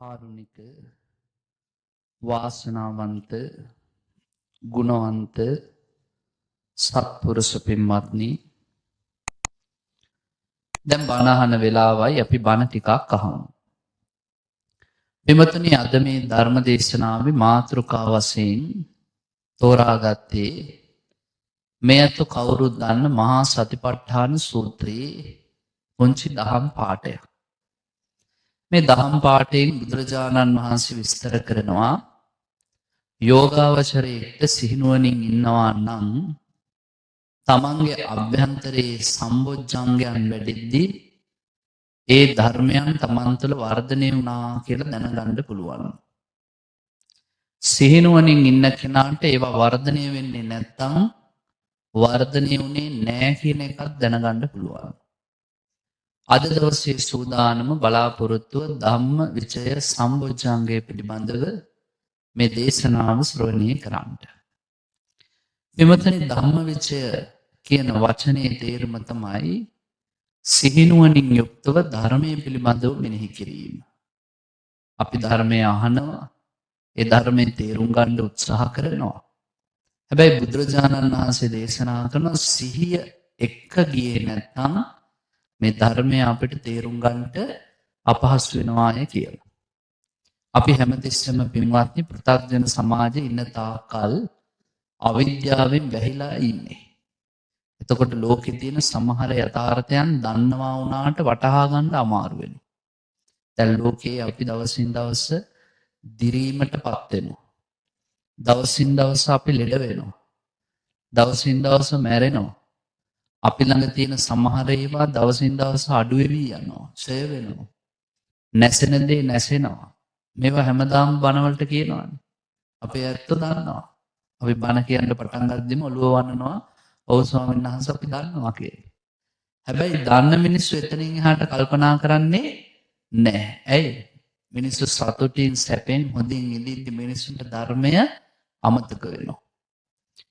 කාරුණික වාසනාවන්ත ගුණවන්ත සත්පුරුෂ පින්වත්නි, දැන් බණ අහන වෙලාවයි අපි බණ ටිකක් අහමු. පින්වත්නි, අද මේ ධර්ම දේශනාවේ මාතෘකාව වශයෙන් තෝරාගත්තේ මේ අත කවුරුත් දන්න මහා සතිපට්ඨාන සූත්‍රයේ පුංචි දහම් පාඩයක්. මේ දහම් පාඩයෙන් බුදුරජාණන් වහන්සේ විස්තර කරනවා යෝගාවචරයේට සිහිනුවණින් ඉන්නවා නම් තමන්ගේ අභ්‍යන්තරයේ සම්බොජ්ජංගයන් වැඩිද්දී ඒ ධර්මයන් තමන් තුළ වර්ධනය වුණා කියලා දැනගන්න පුළුවන්. සිහිනුවණින් ඉන්න කෙනාට ඒවා වර්ධනය වෙන්නේ නැත්නම් වර්ධනය වුණේ නැහැ කියන එකක් දැනගන්න පුළුවන්. අද දවසේ සූදානම බලාපොරොත්තුව ධම්ම විචය සම්බොජ්ජංගය පිළිබඳව මේ දේශනාව ශ්‍රවණය කරන්නට. මෙතන ධම්ම විචය කියන වචනේ තේරුම තමයි සිහිනුවණින් යුක්තව ධර්මයේ පිළිබඳව මෙනෙහි කිරීම. අපි ධර්මය අහනවා, ඒ ධර්මයෙන් තේරුම් ගන්න උත්සාහ කරනවා. හැබැයි බුදුරජාණන් වහන්සේ දේශනා කරන සිහිය එක්ක ගියේ නැත්නම් මේ ධර්මය අපිට තේරුම් ගන්නට අපහසු වෙනවාය කියලා. අපි හැමතිස්සෙම පින්වත්නි පෘථග්ජන සමාජයේ ඉන්න තාක්කල් අවිද්‍යාවෙන් වැහිලා ඉන්නේ. එතකොට ලෝකේ තියෙන සමහර යථාර්ථයන් දන්නවා වුණාට වටහා ගන්න අමාරු වෙනවා. දැන් ලෝකේ අපි දවසින් දවස දිරීමටපත් වෙනවා. දවසින් දවස අපි ලෙඩ වෙනවා. දවසින් දවස මැරෙනවා. අපි ළඟ තියෙන සමහර ඒවා දවසින් දවස අඩු වෙවි යනවා, ඡය වෙනවා. නැසෙන දේ නැසෙනවා. මේවා හැමදාම බණවලට කියනවානේ. අපේ ඇත්තෝ දන්නවා. අපි බණ කියන්න පටන් ගද්දිම ඔළුව වන්නනවා, "ඔව් ස්වාමීන් වහන්සේ අපි දන්නවා" කියලා. හැබැයි දන්න මිනිස්සු එතනින් එහාට කල්පනා කරන්නේ නැහැ. ඇයි? මිනිස්සු සතුටින් සැපෙන් හොඳින් ඉඳිද්දි මිනිස්සුන්ට ධර්මය අමතක වෙනවා.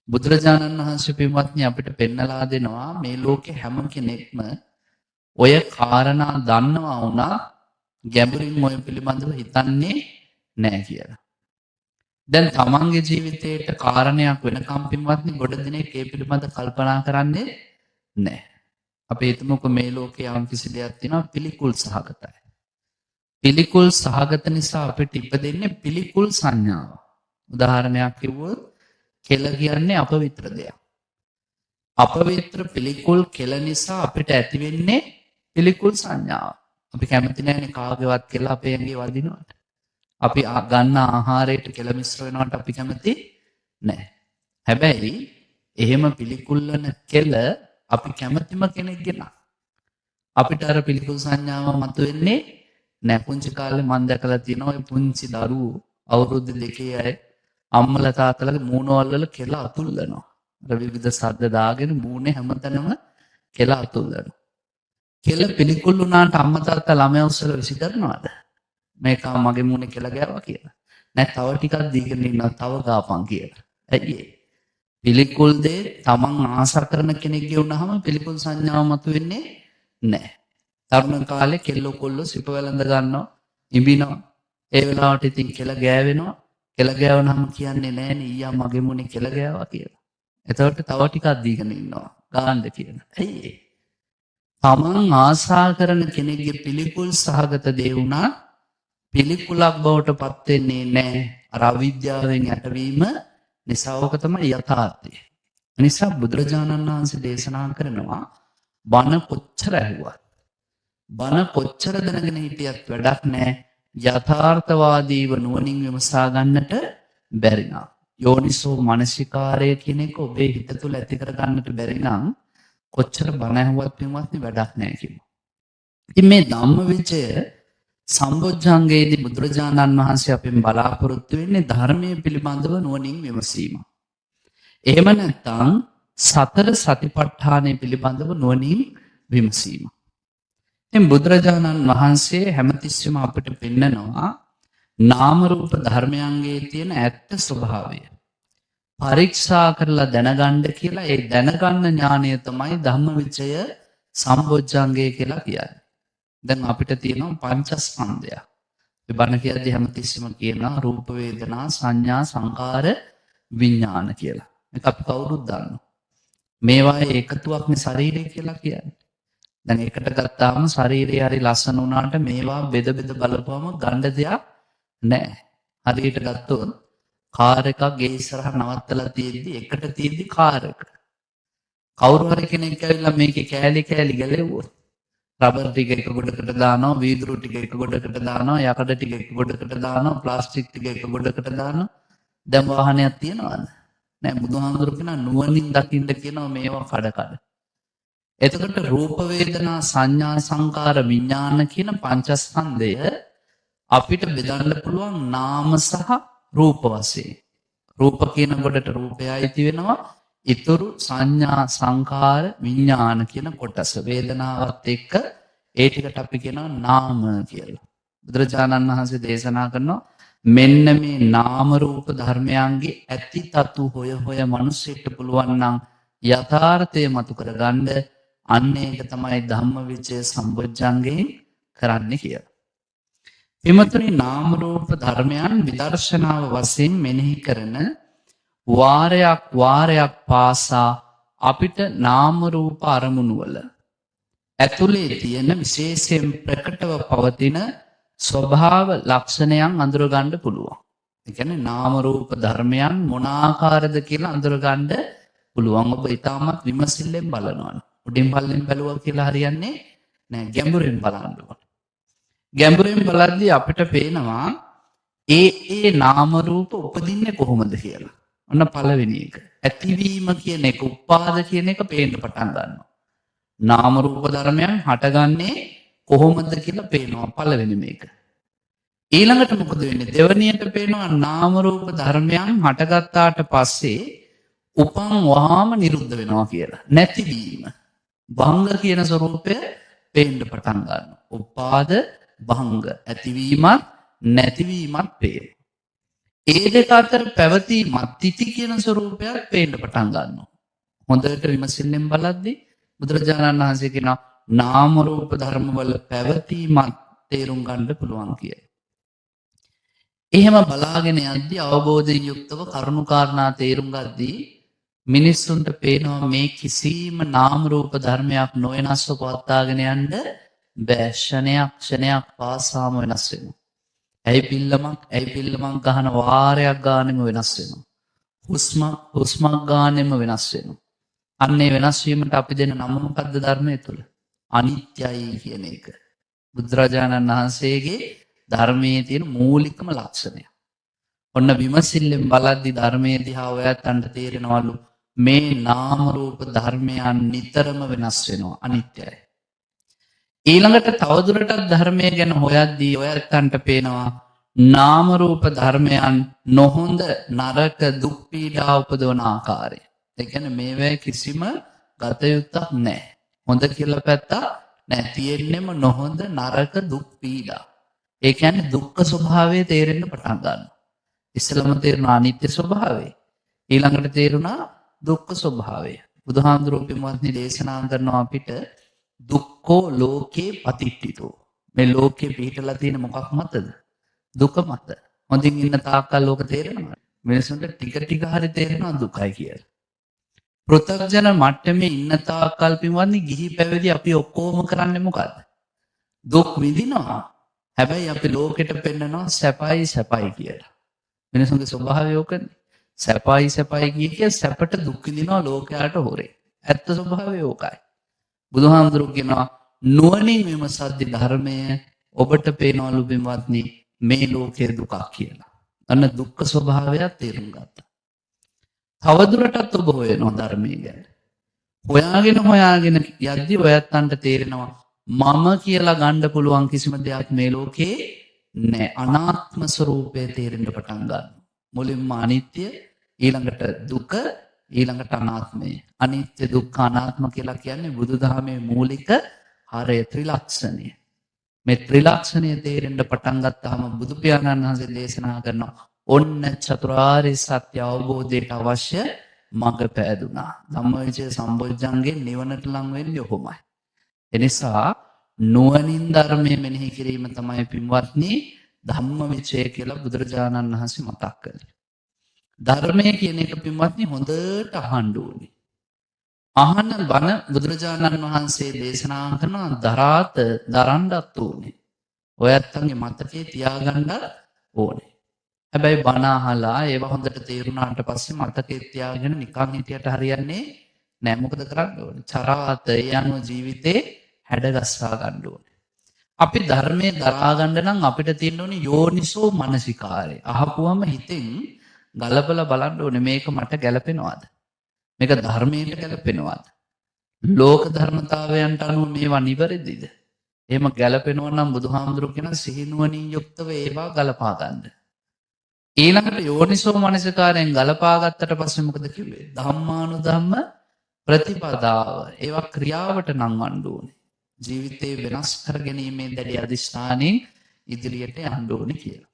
බුදුරජාණන් වහන්සේ පින්වත්නි අපිට පෙන්නලා දෙනවා මේ ලෝකේ හැම කෙනෙක්ම ඔය කාරණා දන්නවා වුණා ගැඹුරින් ඔය පිළිබඳව හිතන්නේ නැහැ කියලා. දැන් තමන්ගේ ජීවිතේට කාරණයක් වෙනකම් පින්වත්නි ගොඩ දිනෙක ඒ පිළිබඳව කල්පනා කරන්නේ නැහැ. අපි හිතමුකෝ මේ ලෝකේ යම් කිසි දෙයක් තියෙනවා පිළිකුල් සහගතයි. පිළිකුල් සහගත නිසා අපිට ඉපදෙන්නේ පිළිකුල් සංඥාව. උදාහරණයක් කිව්වොත් කෙල කියන්නේ අපවිත්‍ර දෙයක්. අපවිත්‍ර පිළිකුල් කෙල නිසා අපිට ඇති වෙන්නේ පිළිකුල් සංඥාව. අපි කැමති නැහැනේ කාගේවත් කෙල අපේ ඇඟේ වදිනවට. අපි ගන්න ආහාරයට කෙල මිශ්‍ර වෙනවට අපි කැමති නැහැ. හැබැයි එහෙම පිළිකුල් වෙන කෙල අපි කැමතිම කෙනෙක්ගේ නම් අපිට අර පිළිකුල් සංඥාව මතුවෙන්නේ නැහැ. පුංචි කාලේ මම දැකලා තියෙනවා ඔය පුංචි දරුවෝ අවුරුදු 2 අය අම්මලා තාත්තලාගේ මූණවල වල කෙල අතුල්ලනවා. අර විවිධ සද්ද දාගෙන මූණේ හැමතැනම කෙල අතුල්ලනවා. කෙල පිළිකුල් වුණාට අම්මා තාත්තා ළමයා උස්සල විසි කරනවද? මේක මගේ මූණේ කෙල ගෑවා කියලා. නෑ, තව ටිකක් දීගෙන ඉන්නවා, තව ගාපන් කියලා. ඇයි ඒ? පිළිකුල් දේ තමන් ආශා කරන කෙනෙක්ගේ වුණාම පිළිකුල් සංඥාව මතුවෙන්නේ නෑ. තරුණ කාලේ කෙල්ලෝ කොල්ලෝ සිප වැළඳ ගන්නවා, ඉඹිනවා. ඒ වෙලාවට ඉතින් කෙල ගෑවෙනවා. කෙල ගෑවනම කියන්නේ නෑනේ ඊයා මගේ මුනේ කෙල ගෑවා කියලා. එතකොට තව ටිකක් දීගෙන ඉන්නවා ගාන්න කියලා. ඇයි ඒ? තමන් ආශා කරන කෙනෙක්ගේ පිළිකුල් සහගත දේ වුණා පිළිකුලක් බවට පත් වෙන්නේ නැහැ. අර අවිද්‍යාවෙන් යටවීම නිසා ඕක තමයි යථාර්ථය. නිසා බුදුරජාණන් වහන්සේ දේශනා කරනවා බණ කොච්චර ඇහුවත්, බණ කොච්චර දැනගෙන හිටියත් වැඩක් නැහැ. යථාර්ථවාදීව නුවණින් විමසා ගන්නට බැරි නම්, යෝනිසෝ මනසිකාරය කියන එක ඔබේ හිත තුළ ඇති කර ගන්නට බැරි නම් කොච්චර බණ ඇහුවත් පින්වත්නි වැඩක් නැහැ කියනවා. ඉතින් මේ ධම්මවිචය සම්බොජ්ජංගයේදී බුදුරජාණන් වහන්සේ අපෙන් බලාපොරොත්තු වෙන්නේ ධර්මයේ පිළිබඳව නුවණින් විමසීම. එහෙම නැත්නම් සතර සතිපට්ඨානය පිළිබඳව නුවණින් විමසීම. එම් බුදුරජාණන් වහන්සේ හැමතිස්සෙම අපිට පෙන්නනවා නාම රූප ධර්මයන්ගේ තියෙන ඇත්ත ස්වභාවය පරීක්ෂා කරලා දැනගන්න කියලා. ඒ දැනගන්න ඥානය තමයි ධම්මවිචය සම්බොජ්ජංගය කියලා කියන්නේ. දැන් අපිට තියෙනවා පංචස්කන්ධය. ඒ බණ කියද්දී හැමතිස්සෙම කියනවා රූප වේදනා සංඥා සංකාර විඥාන කියලා. මේක අපි කවුරුත් දන්නවා. මේවායේ එකතුවක්නේ ශරීරය කියලා කියන්නේ. දැන් එකට ගත්තාම ශරීරය හරි ලස්සන වුණාට මේවා බෙද බෙද බලපුවම ගන්න දෙයක් නැහැ. හරියට ගත්තොත් කාර් එකක් ගේ ඉස්සරහ නවත්තලා තියෙද්දි එකට තියෙද්දි කාර් එක. කවුරු හරි කෙනෙක් ඇවිල්ලා මේකේ කෑලි කෑලි ගැලෙව්වොත් රබර් ටික එක ගොඩකට දානවා, වීදුරු ටික එක ගොඩකට දානවා, යකඩ ටික එක ගොඩකට දානවා, ප්ලාස්ටික් ටික එක ගොඩකට දානවා. දැන් වාහනයක් තියනවද? නෑ. බුදුහාමුදුරු කියනවා නුවණින් දකින්න කියනවා මේවා කඩ කඩ. එතකොට රූප වේදනා සංඥා සංකාර විඥාන කියන පංචස්කන්ධය අපිට බෙදන්න පුළුවන් නාම සහ රූප වශයෙන්. රූප කියන කොටට රූපය අයිති වෙනවා. ඉතුරු සංඥා සංකාර විඥාන කියන කොටස වේදනාවත් එක්ක ඒ ටිකට අපි කියනවා නාම කියලා. බුදුරජාණන් වහන්සේ දේශනා කරනවා මෙන්න මේ නාම රූප ධර්මයන්ගේ ඇති තතු හොය හොය මිනිස්සෙට පුළුවන් නම් යථාර්ථය මතු කරගන්න අන්න ඒක තමයි ධම්මවිචය සම්බොජ්ජංගයෙන් කරන්නේ කියලා. එමතුනි නාම රූප ධර්මයන් විදර්ශනාව වශයෙන් මෙනෙහි කරන වාරයක් පාසා අපිට නාම රූප අරමුණු වල ඇතුලේ තියෙන විශේෂයෙන් ප්‍රකටව පවතින ස්වභාව ලක්ෂණයන් අඳුරගන්න පුළුවන්. ඒ කියන්නේ නාම රූප ධර්මයන් මොන ආකාරද කියලා අඳුරගන්න පුළුවන්. ඔබ ඊටමත් විමසිල්ලෙන් බලනවා. උඩින් පල්ලෙන් බැලුවා කියලා හරියන්නේ නෑ. ගැඹුරින් බලන්න ඕන. ගැඹුරින් බලද්දී අපිට පේනවා ඒ නාම රූප උපදින්නේ කොහොමද කියලා. ඔන්න පළවෙනි එක. ඇතිවීම කියන එක, උපාද කියන එක පේන්න පටන් ගන්නවා. නාම රූප ධර්මයන් හටගන්නේ කොහොමද කියලා පේනවා පළවෙනි මේක. ඊළඟට මොකද වෙන්නේ? දෙවැනියට පේනවා නාම රූප ධර්මයන් හටගත්තාට පස්සේ උපන් වහාම නිරුද්ධ වෙනවා කියලා. නැතිවීම. භංග කියන ස්වરૂපය පේන්න පටන් ගන්නවා. උපාද භංග. ඇතිවීමත් නැතිවීමත් පේනවා. ඒ දෙක අතර පැවතීමත් තිති කියන ස්වરૂපයක් පේන්න පටන් ගන්නවා. හොඳට විමසිල්ලෙන් බලද්දී බුදුරජාණන් වහන්සේ කියනවා නාම රූප ධර්ම වල පැවතීමත් තේරුම් ගන්න පුළුවන් කියලා. එහෙම බලාගෙන යද්දී අවබෝධයෙන් යුක්තව කරුණු කාරණා තේරුම් ගද්දී මිනිස්සුන්ට පේනවා මේ කිසිම නාම රූප ධර්මයක් නොවෙනස්ව පවත්වාගෙන යන්න බෑ. ක්ෂණයක් පාසාම වෙනස් වෙනවා. ඇයි පිල්ලමක් ගහන වාරයක් ගානෙම වෙනස් වෙනවා. හුස්මක් ගානෙම වෙනස් වෙනවා. අන්නේ වෙනස් වීමට අපි දෙන නම මොකද්ද ධර්මයේ තුල? අනිත්‍යයි කියන එක. බුදුරජාණන් වහන්සේගේ ධර්මයේ තියෙන මූලිකම ලක්ෂණය. ඔන්න විමසිල්ලෙන් බලද්දි ධර්මයේ දිහා ඔයයන්ට තේරෙනවලු මේ නාම රූප ධර්මයන් නිතරම වෙනස් වෙනවා, අනිත්‍යයි. ඊළඟට තවදුරටත් ධර්මය ගැන හොයද්දී ඔයයන්ට පේනවා නාම රූප ධර්මයන් නොහොඳ නරක දුක් පීඩා උපදවන ආකාරය. ඒ කියන්නේ මේවැ කිසිම ගත යුත්තක් නැහැ. හොඳ කියලා පැත්තක් නැහැ. තියෙන්නෙම නොහොඳ නරක දුක් පීඩා. ඒ කියන්නේ දුක්ඛ ස්වභාවය තේරෙන්න පටන් ගන්නවා. ඉස්සලම තේරුණා අනිත්‍ය ස්වභාවය. ඊළඟට තේරුණා දුක්ඛ ස්වභාවය. බුදුහාමුදුරුවෝ පින්වත්නි දේශනා කරනවා අපිට දුක්ඛෝ ලෝකේ පතිට්ඨිතෝ. මේ ලෝකේ පිහිටලා තියෙන මොකක් මතද? දුක මත. හොඳින් ඉන්න තාක්කල් ලෝක තේරෙනවා. මිනිසුන්ට ටික හරි තේරෙනවා දුකයි කියලා. පෘථග්ජන මට්ටමේ ඉන්න තාක්කල් පින්වත්නි ගිහි පැවිදි අපි ඔක්කොම කරන්නේ මොකද්ද? දුක් විඳිනවා. හැබැයි අපි ලෝකෙට පෙන්නනවා සැපයි කියලා. මිනිසුන්ගේ ස්වභාවය ඕකනේ. සැපයි කිය සැපට දුක් විඳිනවා ලෝකයට හොරේ. ඇත්ත ස්වභාවය ඕකයි. බුදුහාමුදුරුවෝ කියනවා නුවණින් විමසද්දී ධර්මය ඔබට පේනවලු බින්වත්නි මේ ලෝකයේ දුකක් කියලා. අන්න දුක්ඛ ස්වභාවය තේරුම් ගත්තා. තවදුරටත් ඔබ හොයනවා ධර්මයේ ගැන. හොයාගෙන යද්දී ඔයයන්ට තේරෙනවා මම කියලා ගන්න පුළුවන් කිසිම දෙයක් මේ ලෝකේ නැහැ. අනාත්ම ස්වરૂපය තේරෙන්න පටන් ගන්නවා. මුලින්ම අනිත්‍ය, ඊළඟට දුක, ඊළඟට අනාත්මය. අනිත්‍ය දුක්ඛ අනාත්ම කියලා කියන්නේ බුදුදහමේ මූලික හරය ත්‍රිලක්ෂණය. මේ ත්‍රිලක්ෂණය තේරෙන්න පටන් ගත්තාම බුදු පියාණන් වහන්සේ දේශනා කරනවා ඔන්න චතුරාර්ය සත්‍ය අවබෝධයට අවශ්‍ය මඟ පෑදුනා. ධම්මවිචය සම්බොජ්ජංගේ නිවනට ලං වෙන්නේ ඔහොමයි. එනිසා නුවණින් ධර්මයේ මෙනෙහි කිරීම තමයි පින්වත්නි ධම්මවිචය කියලා බුදුරජාණන් වහන්සේ මතක් කළේ. ධර්මය කියන එක පින්වත්නි හොඳට අහන්න ඕනේ. අහන බණ බුදුරජාණන් වහන්සේ දේශනා කරන දරන්නත් ඕනේ. ඔයත්තන්ගේ මතකේ තියාගන්න ඕනේ. හැබැයි බණ අහලා ඒව හොඳට තේරුණාට පස්සේ මතකේ තියාගෙන නිකන් හිටියට හරියන්නේ නෑ. මොකද කරන්න ඕනේ? චරාතය යන ජීවිතේ හැඩගස්වා ගන්න ඕනේ. අපි ධර්මයේ දරා ගන්න නම් අපිට තියෙන්න ඕනේ යෝනිසෝ මනසිකාරය. අහපුවම හිතෙන් ගලපලා බලන්න ඕනේ මේක මට ගැලපෙනවද? මේක ධර්මයට ගැලපෙනවද? ලෝක ධර්මතාවයන්ට අනුව මේවා නිවැරදිද? එහෙම ගැලපෙනවා නම් බුදුහාමුදුරුවෝ කියන සිහිනුවණින් යුක්තව ඒවා ගලපා ගන්න. ඊළඟට යෝනිසෝ මනසිකාරයෙන් ගලපා ගත්තට පස්සේ මොකද කිව්වේ? ධම්මානුධම්ම ප්‍රතිපදාව. ඒවා ක්‍රියාවට නංවන්න ඕනේ. ජීවිතේ වෙනස් කර ගැනීමේ දැඩි අධිෂ්ඨානයෙන් ඉදිරියට යන්න ඕනේ කියලා.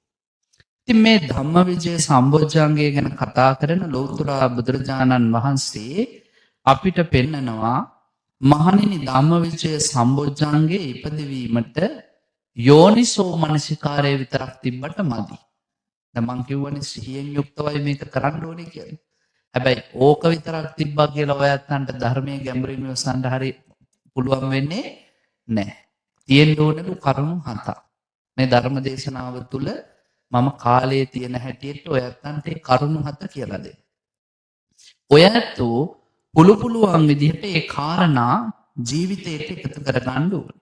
ඉතින් මේ ධම්මවිජය සම්බොජ්ජංගය ගැන කතා කරන ලෞතර බුදුරජාණන් වහන්සේ අපිට පෙන්නනවා මහණෙනි ධම්මවිජය සම්බොජ්ජංගේ ඉපදවීමට යෝනිසෝ මනසිකාරය විතරක් තිබ්බට මදි. දැන් මං කියවනේ සිහියෙන් යුක්තවයි මේක කරන්න ඕනේ කියලා. හැබැයි ඕක විතරක් තිබ්බා කියලා ඔයයන්ට ධර්මයේ ගැඹුරින් විශ්සන්න හරි පුළුවන් වෙන්නේ නැහැ. තියෙන්න ඕනේ කරුණු හතක්. මේ ධර්ම දේශනාව තුළ මම කාලයේ තියෙන හැටියට ඔයයන්ට ඒ කරුණු හත කියලා දෙන්න. ඔයයන්ට පුළුවන් විදිහට ඒ කාරණා ජීවිතයට එකතු කරගන්න ඕනේ.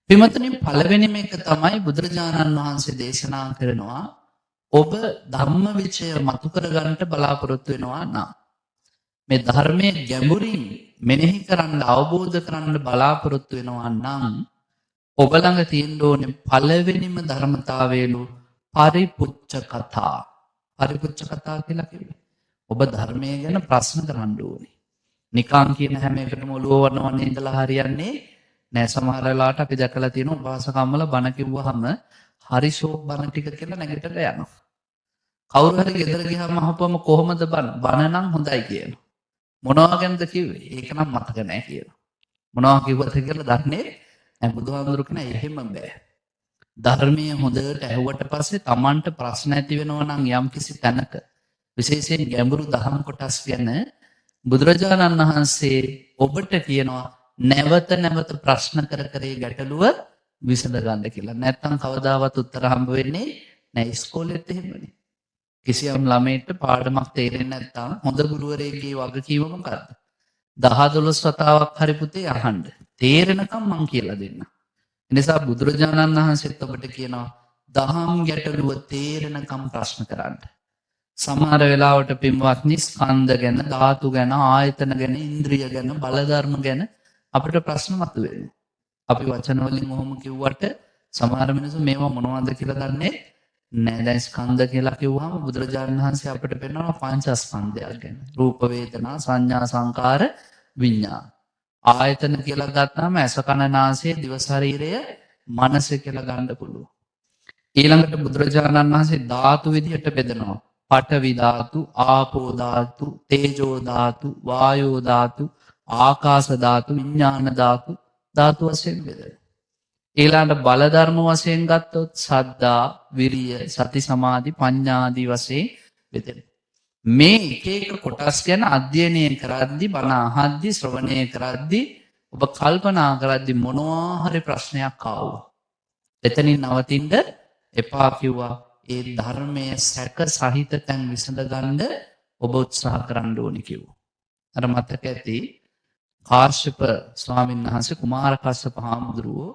පින්වත්නි පළවෙනිම එක තමයි බුදුරජාණන් වහන්සේ දේශනා කරනවා ඔබ ධම්මවිචය මතු කරගන්න බලාපොරොත්තු වෙනවා නම් මේ ධර්මයේ ගැඹුරින් මෙනෙහි කරන්න අවබෝධ කරන්න බලාපොරොත්තු වෙනවා නම් ඔබ ළඟ තියෙන්න ඕනේ පළවෙනිම ධර්මතාවයලු පරිපුච්ඡ කතා. පරිපුච්ඡ කතා කියලා කිව්වේ ඔබ ධර්මය ගැන ප්‍රශ්න කරන්න ඕනේ. නිකන් කියන හැම එකටම ඔළුව වනවන්නේ ඉඳලා හරියන්නේ නෑ. සමහර වෙලාවට අපි දැකලා තියෙනවා උපාසකම්මල බණ කිව්වහම හරි ෂෝක් බණ ටික කියලා නැගිටලා යනවා. කවුරු හරි ගෙදර ගියාම අහපුවම කොහොමද බණ නම් හොඳයි කියනවා. මොනවා ගැනද කිව්වේ? ඒක නම් මතක නැහැ කියනවා. මොනවා කිව්වද කියලා දන්නේ නැහැ. බුදුහාමුදුරු කියන එහෙම බෑ. ධර්මයේ හොඳට ඇහුවට පස්සේ Tamanට ප්‍රශ්න ඇති වෙනවා නම් යම්කිසි තැනක විශේෂයෙන් ගැඹුරු දහම් කොටස් ගැන බුදුරජාණන් වහන්සේ ඔබට කියනවා නැවත නැවත ප්‍රශ්න කර කර ගැටලුව විසඳ ගන්න කියලා. නැත්තම් කවදාවත් උත්තර හම්බ වෙන්නේ නැහැ. ඉස්කෝලේත් එහෙමනේ. කිසියම් ළමයට පාඩමක් තේරෙන්නේ නැත්නම් හොඳ ගුරුවරයෙක්ගේ වගකීම මොකක්ද? 10-12 වතාවක් හරි පුතේ අහන්න. තේරෙනකම් මං කියලා දෙන්න. එනිසා බුදුරජාණන් වහන්සේත් ඔබට කියනවා දහම් ගැටලුව තේරෙනකම් ප්‍රශ්න කරන්න. සමහර වෙලාවට පින්වත්නි ස්කන්ධ ගැන, ධාතු ගැන, ආයතන ගැන, ඉන්ද්‍රිය ගැන, බල ධර්ම ගැන අපිට ප්‍රශ්න මතුවෙනවා. අපි වචන වලින් ඔහොම කිව්වට සමහර මිනිස්සු මේවා මොනවද කියලා දන්නේ නැහැ. දැන් ස්කන්ධ කියලා කිව්වහම බුදුරජාණන් වහන්සේ අපිට පෙන්නනවා පංචස්කන්ධයක් ගැන. රූප, වේදනා, සංඥා, සංකාර, විඤ්ඤාණ. ආයතන කියලා ගත්තාම ඇස, කන, නාසය, දිව, ශරීරය, මනස කියලා ගන්න පුළුවන්. ඊළඟට බුදුරජාණන් වහන්සේ ධාතු විදිහට බෙදනවා. පඨවි ධාතු, ආපෝ ධාතු, තේජෝ ධාතු, වායෝ ධාතු, ආකාශ ධාතු, විඤ්ඤාණ ධාතු ධාතු වශයෙන් බෙදෙනවා. ඊළඟට බල ධර්ම වශයෙන් ගත්තොත් සද්ධා, විරිය, සති, සමාධි, ප්‍රඥා ආදී වශයෙන් බෙදෙනවා. මේ එක එක කොටස් ගැන අධ්‍යයනය කරද්දී, බණ අහද්දී, ශ්‍රවණය කරද්දී, ඔබ කල්පනා කරද්දී මොනවා හරි ප්‍රශ්නයක් ආවොත් එතනින් නවතින්න එපා කිව්වා. ඒ ධර්මයේ සැක සහිත තැන් විසඳ ගන්න ඔබ උත්සාහ කරන්න ඕනි කිව්වා. අර මතක ඇති කාශ්‍යප ස්වාමීන් වහන්සේ කුමාර කස්සප හාමුදුරුවෝ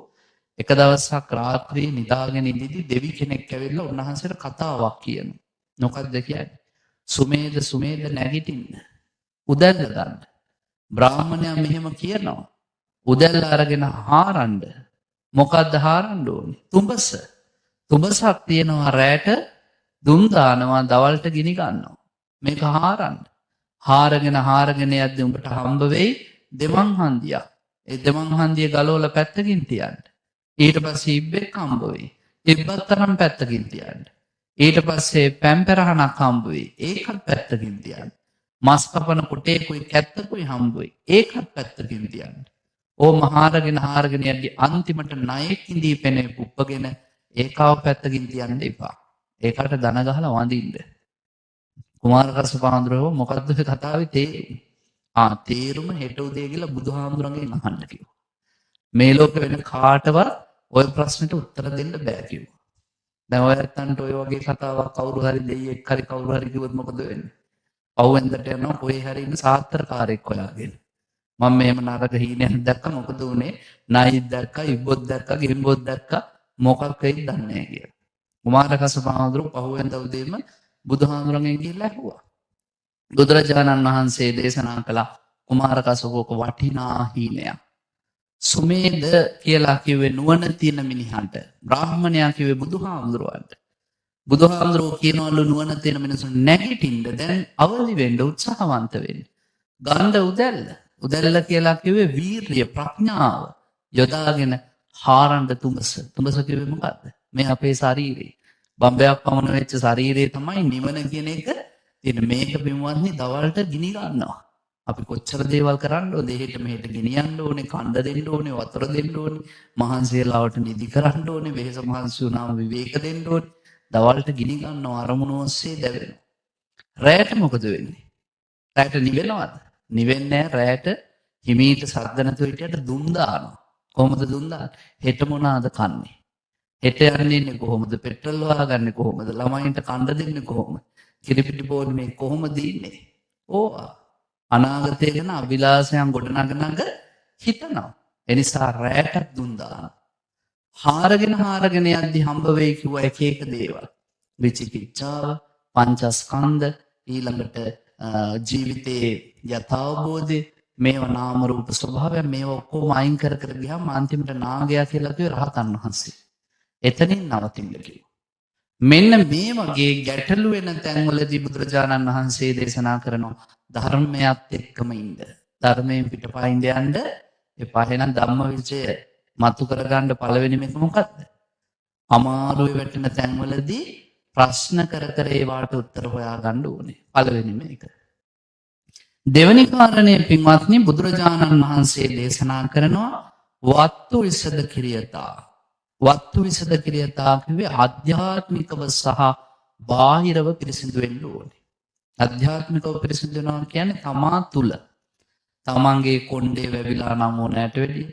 එක දවසක් රාත්‍රියේ නිදාගෙන ඉඳිද්දී දෙවි කෙනෙක් ඇවිල්ලා උන්වහන්සේට කතාවක් කියනවා. මොකක්ද කියන්නේ? සුමේද සුමේද නැගිටින්න. උදැල්ල ගන්න. බ්‍රාහ්මණයා මෙහෙම කියනවා. උදැල්ල අරගෙන හාරන්න. මොකද්ද හාරන්න ඕනේ? තුඹස. තුඹසක් තියෙනවා රැට දුම් දානවා දවල්ට ගිනි ගන්නවා. මේක හාරන්න. හාරගෙන යද්දී උඹට හම්බ වෙයි දෙමන් හන්දියක්. ඒ දෙමන් හන්දිය ගලවලා පැත්තකින් තියන්න. ඊට පස්සේ ඉබ්බෙක් හම්බ වෙයි. ඉබ්බත් තරම් පැත්තකින් තියන්න. ඊට පස්සේ පැම්පෙරහනක් හම්බ වෙයි. ඒකත් පැත්තකින් තියන්න. මස් කපන කොටේකුයි කැත්තකුයි හම්බ වෙයි. ඒකත් පැත්තකින් තියන්න. ඕම හාරගෙන යද්දී අන්තිමට ණයෙක් ඉඳී පෙනේ පුප්පගෙන ඒකාව පැත්තකින් තියන්න එපා. ඒකට දන ගහලා වඳින්න. කුමාරකස්සප හාමුදුරුවෝ මොකද්ද මේ කතාවේ තේරුම? තේරුම හෙට උදේ ගිහලා බුදුහාමුදුරන්ගෙන් අහන්න කිව්වා. මේ ලෝකෙ වෙන කාටවත් ওই ප්‍රශ්නෙට උත්තර දෙන්න බෑ කිව්වා. දැන් ඔය නැත්තන්ට ඔය වගේ කතාවක් කවුරු හරි දෙයියෙක් හරි කවුරු හරි කිව්වොත් මොකද වෙන්නේ? පව්වෙන්දට යනවා කොහේ හරි ඉන්න සාත්‍රකාරයෙක් හොයාගෙන. මම මෙහෙම නරක හීනයක් දැක්ක මොකද උනේ? නයිත් දැක්ක, ඉබ්බොත් දැක්ක, ගිම්බොත් දැක්ක මොකක් වෙයිද දන්නේ නැහැ කියලා. කුමාරකස්සප හාමුදුරුවෝ පහුවෙන්ද උදේම බුදුහාමුදුරන්ගෙන් ගිහිල්ලා ඇහුවා. බුදුරජාණන් වහන්සේ දේශනා කළ කුමාරකස්සපෝක වටිනා හීනයක්. සුමේද කියලා කිව්වේ නුවණ තියෙන මිනිහන්ට. බ්‍රාහ්මණයා කිව්වේ බුදුහාමුදුරුවන්ට. බුදුහාමුදුරුවෝ කියනවලු නුවණ තියෙන මිනිසුන් නැගිටින්න දැන් අවදි වෙන්න උත්සාහවන්ත වෙන්න. ගන්ධ උදැල්ල. උදැල්ල කියලා කිව්වේ වීරිය ප්‍රඥාව. යොදාගෙන හාරන්න තුඹස. තුඹස කිව්වේ මොකද්ද? මේ අපේ ශරීරේ. බම්බයක් පමණ වෙච්ච ශරීරේ තමයි නිවන කියන එක. ඉතින් මේක බිමුවත්නි දවල්ට ගිනි ගන්නවා. අපි කොච්චර දේවල් කරන්න ඕනද? එහෙට මෙහෙට ගෙනියන්න ඕනේ, කණ්ඩ දෙන්න ඕනේ, වතුර දෙන්න ඕනේ, මහන්සියලාවට නිදි කරන්න ඕනේ, වෙහෙස මහන්සි වුණාම විවේක දෙන්න ඕනේ. දවල්ට ගිනි ගන්නවා අරමුණු ඔස්සේ දැවෙනවා. රැයට මොකද වෙන්නේ? රැයට නිවෙනවද? නිවෙන්නේ නැහැ. රැයට හිමීට සද්ද නැතුව හිටියට දුම් දානවා. කොහොමද දුම් දාන්නේ? හෙට මොනවාද කන්නේ? හෙට යන්නේ කොහොමද? පෙට්‍රල් හොයාගන්නේ කොහොමද? ළමයින්ට කණ්ඩ දෙන්නේ කොහොමද? කිරිපිටි බෝඩ් මේ කොහොමද ඉන්නේ? ඕවා අනාගතය ගැන අභිලාෂයන් ගොඩනගනග හිතනවා. එනිසා රැටත් දුම් දානවා. හාරගෙන යද්දි හම්බ වෙයි කිව්ව එක එක දේවල්. විචිකිච්ඡාව, පංචස්කන්ධ, ඊළඟට ජීවිතයේ යථාබෝධය, මේවා නාම රූප ස්වභාවය, මේවා ඔක්කොම අයින් කර කර ගියාම අන්තිමට නාගයා කියලා කිව්වේ රහතන් වහන්සේ. එතනින් නවතින්න කිව්වා. මෙන්න මේ වගේ ගැටලු වෙන තැන්වලදී බුදුරජාණන් වහන්සේ දේශනා කරනවා ධර්මයත් එක්කම ඉන්න. ධර්මයෙන් පිටපයින් යන්න එපා. එහෙනම් ධම්මවිචය මතු කරගන්න පළවෙනිම එක මොකක්ද? අමාරුවේ වැටෙන තැන්වලදී ප්‍රශ්න කර කර ඒවට උත්තර හොයාගන්න ඕනේ. පළවෙනිම එක. දෙවෙනි කාරණය පින්වත්නි බුදුරජාණන් වහන්සේ දේශනා කරනවා වත්තු විසද කිරියතා. වත්තු විසද කිරියතා කිව්වේ ආධ්‍යාත්මිකව සහ බාහිරව පිරිසිදු වෙන්න ඕනේ. අධ්‍යාත්මිකව පිරිසිදු වෙනවා කියන්නේ තමා තුල. තමන්ගේ කොණ්ඩේ වැවිලා නම් ඕනෑට වැඩිය,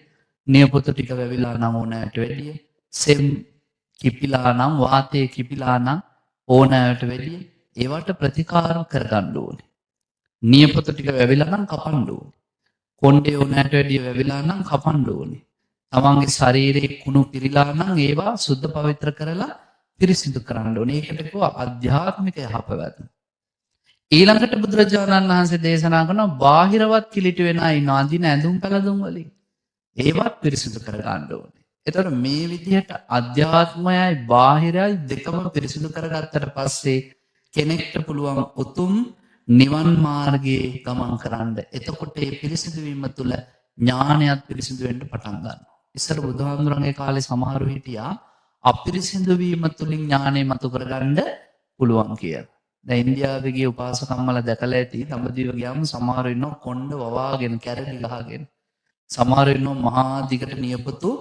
නියපොතු ටික වැවිලා නම් ඕනෑට වැඩිය, සෙම් කිපිලා නම්, වාතයේ කිපිලා නම් ඕනෑට වැඩිය ඒවට ප්‍රතිකාර කරගන්න ඕනේ. නියපොතු ටික වැවිලා නම් කපන්න ඕනේ. කොණ්ඩේ ඕනෑට වැඩිය වැවිලා නම් කපන්න ඕනේ. තමන්ගේ ශරීරයේ කුණු පිරීලා නම් ඒවා සුද්ධ පවිත්‍ර කරලා පිරිසිදු කරන්න ඕනේ. ඒකට කිව්වා ආධ්‍යාත්මික යහපැවැත්ම. ඊළඟට බුදුරජාණන් වහන්සේ දේශනා කරනවා බාහිරවත් කිලිටි වෙන අය නාදින ඇඳුම් පැළඳුම් වලින් ඒවත් පිරිසිදු කරගන්න ඕනේ. එතකොට මේ විදිහට අධ්‍යාත්මයයි බාහිරයි දෙකම පිරිසිදු කරගත්තට පස්සේ කෙනෙක්ට පුළුවන් උතුම් නිවන් මාර්ගයේ ගමන් කරන්න. එතකොට මේ පිරිසිදු වීම තුළ ඥානයත් පිරිසිදු වෙන්න පටන් ගන්නවා. ඉස්සර බුදුහාමුදුරන්ගේ කාලේ සමහරව හිටියා අපිරිසිදු වීම තුළින් ඥානය මතු කරගන්න පුළුවන් කියලා. දැන් ඉන්දියාවේ ගිය උපාසකම්මලා දැකලා ඇති දඹදිව ගියාම සමහර ඉන්නවා කොණ්ඩ වවාගෙන කැරලි ගහගෙන. සමහර ඉන්නවා මහා දිගට නියපොතු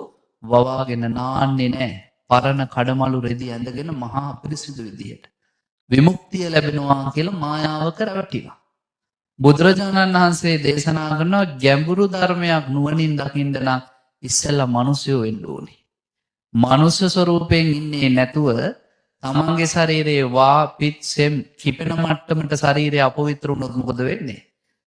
වවාගෙන නාන්නේ නැහැ. පරණ කඩමලු රෙදි ඇඳගෙන මහා අපිරිසිදු විදියට. විමුක්තිය ලැබෙනවා කියලා මායාවක රැවටිලා. බුදුරජාණන් වහන්සේ දේශනා කරනවා ගැඹුරු ධර්මයක් නුවණින් දකින්න නම් ඉස්සෙල්ලා මිනිසයෝ වෙන්න ඕනේ. මනුෂ්‍ය ස්වරූපයෙන් ඉන්නේ නැතුව තමන්ගේ ශරීරයේ වා පිත් සෙම් කිපෙන මට්ටමට ශරීරය අපවිත්‍ර වුණොත් මොකද වෙන්නේ?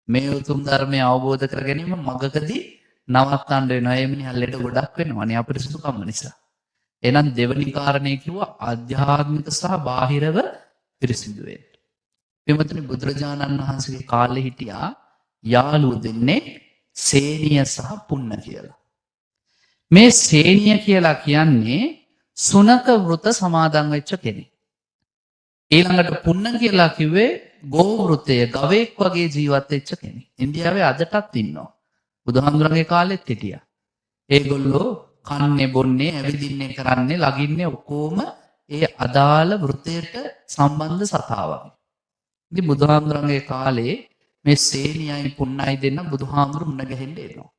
මේ උතුම් ධර්මය අවබෝධ කර ගැනීම මගකදී නවත්තන්න වෙනවා. ඒ මිනිහා ලෙඩ ගොඩක් වෙනවා නේ අපිරිසුදුකම නිසා. එහෙනම් දෙවනි කාරණේ කිව්වා ආධ්‍යාත්මික සහ බාහිරව පිරිසිදු වෙන්න. පින්වත්නි බුදුරජාණන් වහන්සේගේ කාලේ හිටියා යාළුවෝ දෙන්නේ සේනිය සහ පුන්න කියලා. මේ සේනිය කියලා කියන්නේ සුනක වෘත සමාදන් වෙච්ච කෙනෙක්. ඊළඟට පුන්න කියලා කිව්වේ ගෝ වෘතය ගවයෙක් වගේ ජීවත් වෙච්ච කෙනෙක්. ඉන්දියාවේ අදටත් ඉන්නවා. බුදුහාමුදුරන්ගේ කාලෙත් හිටියා. ඒගොල්ලෝ කන්නේ බොන්නේ ඇවිදින්නේ කරන්නේ ලගින්නේ ඔක්කොම ඒ අදාළ වෘතයට සම්බන්ධ සතාවක්. ඉතින් බුදුහාමුදුරන්ගේ කාලේ මේ සේනියයි පුන්නයි දෙන්න බුදුහාමුදුරු මුණ ගැහෙන්න එනවා.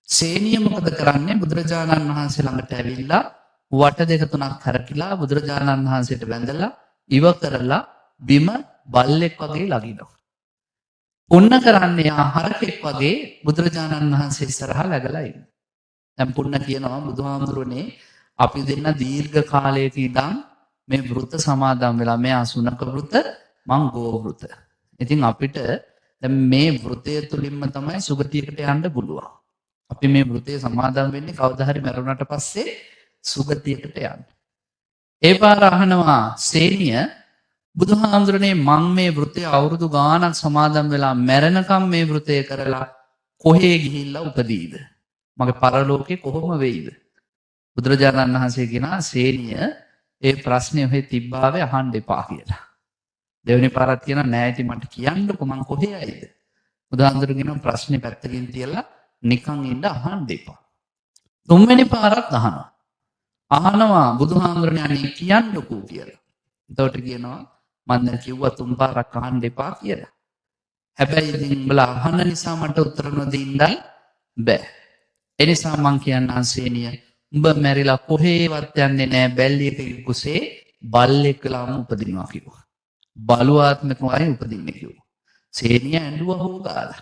සේනිය මොකද කරන්නේ? බුදුරජාණන් වහන්සේ ළඟට ඇවිල්ලා වට දෙක තුනක් කරකිලා බුදුරජාණන් වහන්සේට වැඳලා ඉව කරලා බිම බල්ලෙක් වගේ ලගිනවා. පුන්න කරන්නේ හරකෙක් වගේ බුදුරජාණන් වහන්සේ ඉස්සරහා läගලා ඉන්න. දැන් පුන්න කියනවා බුදුහාමුදුරනේ අපි දෙන්න දීර්ඝ කාලයක ඉඳන් මේ වෘත සමාදන් වෙලා මෙයා සුනක වෘත මං ගෝ වෘත. ඉතින් අපිට දැන් මේ වෘතය තුලින්ම තමයි සුගතියකට යන්න පුළුවන්. අපි මේ වෘතය සමාදන් වෙන්නේ කවදා හරි මරුණට පස්සේ සුගතියකට යන්න. ඒ පාර අහනවා සේනිය බුදුහාමුදුරනේ මං මේ වෘතය අවුරුදු ගාණක් සමාදන් වෙලා මැරෙනකම් මේ වෘතය කරලා කොහේ ගිහිල්ලා උපදීද? මගේ පරලෝකේ කොහොම වෙයිද? බුදුරජාණන් වහන්සේ කියනවා සේනිය ඒ ප්‍රශ්නේ ඔහෙ තිබ්බාවේ අහන්න එපා කියලා. දෙවෙනි පාරත් කියනවා නෑ ඉතින් මට කියන්නකො මං කොහේ ආයිද? බුදුහාමුදුරු කියනවා ප්‍රශ්නේ පැත්තකින් තියලා නිකන් ඉන්න අහන්න එපා. තුන්වෙනි පාරත් අහනවා බුදුහාමුදුරනේ අනේ කියන්නකෝ කියලා. එතකොට කියනවා මම දැන් කිව්වා තුන් පාරක් අහන්න එපා කියලා. හැබැයි ඉතින් උඹලා අහන නිසා මට උත්තර නොදෙන්න බෑ. ඒ නිසා මං කියන්නම් සේනිය උඹ මැරිලා කොහෙවත් යන්නේ නෑ බැල්ලියක කුසේ බල්ලෙක් වෙලාම උපදිනවා කිව්වා. බලුආත්මකවයි උපදින්නේ කිව්වා. සේනිය ඇඬුවා හොගාලා.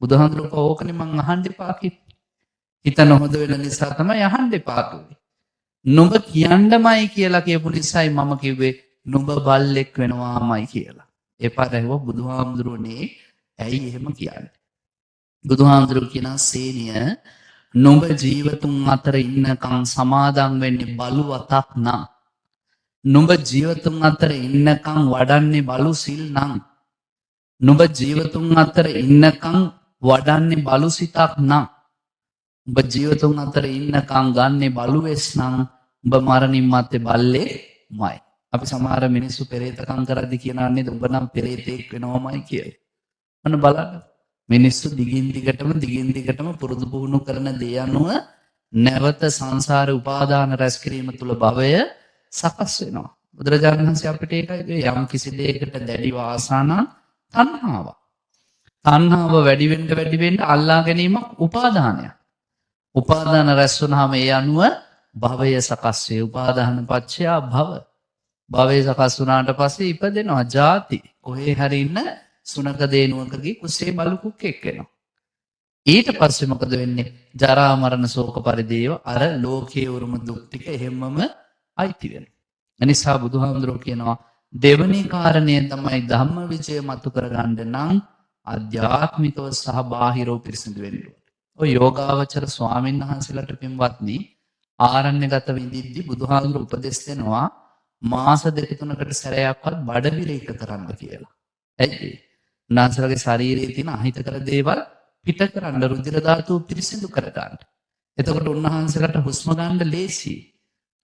බුදුහාමුදුරුවෝ ඕකනේ මං අහන්න එපා කිව්වේ. හිත නොහොද වෙන නිසා තමයි අහන්න එපා කිව්වේ. නුඹ කියන්නමයි කියලා කියපු නිසායි මම කිව්වේ නුඹ බල්ලෙක් වෙනවාමයි කියලා. ඒ පාර ඇහුවා බුදුහාමුදුරුවනේ ඇයි එහෙම කියන්නේ? බුදුහාමුදුරුවෝ කියනවා සේනිය නුඹ ජීවතුන් අතර ඉන්නකම් සමාදන් වෙන්නේ බලුවතක් නම් නුඹ ජීවතුන් අතර ඉන්නකම් වඩන්නේ බලු සිල් නම් නුඹ ජීවතුන් අතර ඉන්නකම් වඩන්නේ බලු සිතක් නම් උඹ ජීවතුන් අතර ඉන්නකම් ගන්නේ බලු වෙස් නම් උඹ මරණින් මත්තේ බල්ලෙක්මයි. අපි සමහර මිනිස්සු පෙරේතකම් කරද්දි කියනන්නේ උඹ නම් පෙරේතෙක් වෙනවමයි කියලා. අන්න බලන්න. මිනිස්සු දිගින් දිගටම පුරුදු පුහුණු කරන දේ අනුව නැවත සංසාරේ උපාදාන රැස් කිරීම තුල භවය සකස් වෙනවා. බුදුරජාණන් වහන්සේ අපිට ඒකයි යම් කිසි දෙයකට දැඩි වාසනා තණ්හාව. තණ්හාව වැඩි වෙන්න අල්ලා ගැනීමක් උපාදානයක්. උපාදාන රැස් වුනහම ඒ අනුව භවය සකස් වේ. උපාදාන පත්‍ය භව. භවය සකස් වුණාට පස්සේ ඉපදෙනවා ජාති. කොහේ හරි ඉන්න සුනක දේනුවකගේ කුසේ බලුකුක් එක්කෙනවා. ඊට පස්සේ මොකද වෙන්නේ? ජරා මරණ ශෝක පරිදේව අර ලෝකයේ උරුම දුක් ටික එහෙමම අයිති වෙනවා. එනිසා බුදුහාමුදුරුවෝ කියනවා දෙවනි කාරණය තමයි ධම්මවිචය මතු කරගන්න නම් ආධ්‍යාත්මිකව සහ බාහිරව පිරිසිදු වෙන්න ඕනේ. ඔය යෝගාවචර ස්වාමීන් වහන්සේලාට පින්වත්නි ආරණ්‍යගත විදිද්දි බුදුහාමුදුරුවෝ උපදෙස් දෙනවා මාස දෙක තුනකට සැරයක්වත් බඩවිර එක කරන්න කියලා. ඇයි? උන්වහන්සේලාගේ ශරීරයේ තියෙන අහිතකර දේවල් පිට කරන්න රුධිර ධාතුව පිරිසිදු කරගන්න. එතකොට උන්වහන්සේලාට හුස්ම ගන්න ලේසි.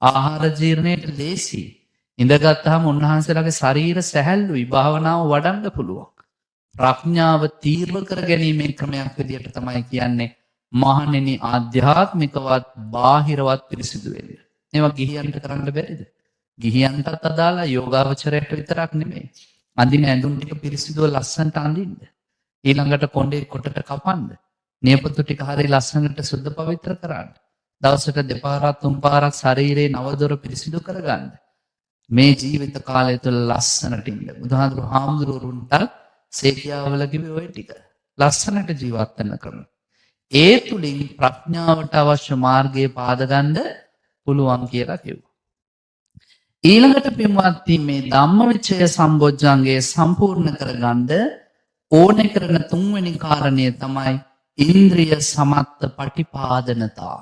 ආහාර ජීර්ණයට ලේසි. ඉඳගත්තාම උන්වහන්සේලාගේ ශරීර සැහැල්ලුයි භාවනාව වඩන්න පුළුවන්. ප්‍රඥාව තීර්ව කර ගැනීමේ ක්‍රමයක් විදිහට තමයි කියන්නේ මහණෙනි ආධ්‍යාත්මිකවත් බාහිරවත් පිරිසිදු වෙන්න. ඒවා ගිහියන්ට කරන්න බැරිද? ගිහියන්ටත් අදාළයි යෝගාවචරයට විතරක් නෙමෙයි. අඳින ඇඳුම් ටික පිරිසිදුව ලස්සනට අඳින්න. ඊළඟට කොණ්ඩේ කොටට කපන්න. නියපොතු ටික හරිය ලස්සනට සුද්ධ පවිත්‍ර කරන්න. දවසට දෙපාරක් තුන් පාරක් ශරීරේ නවදොර පිරිසිදු කරගන්න. මේ ජීවිත කාලය තුළ ලස්සනට ඉන්න. බුදුහාමුදුරුවන්ට සේකියාවල කිව්වේ ওই ටික. ලස්සනට ජීවත් වෙන්න ක්‍රම. ඒ තුලින් ප්‍රඥාවට අවශ්‍ය මාර්ගයේ පාද ගන්න පුළුවන් කියලා කිව්වා. ඊළඟට පින්වත්නි මේ ධම්මවිචය සම්බොජ්ජංගය සම්පූර්ණ කරගන්න ඕනේ කරන තුන්වෙනි කාරණය තමයි ඉන්ද්‍රිය සමත්ත පටිපාදනතා.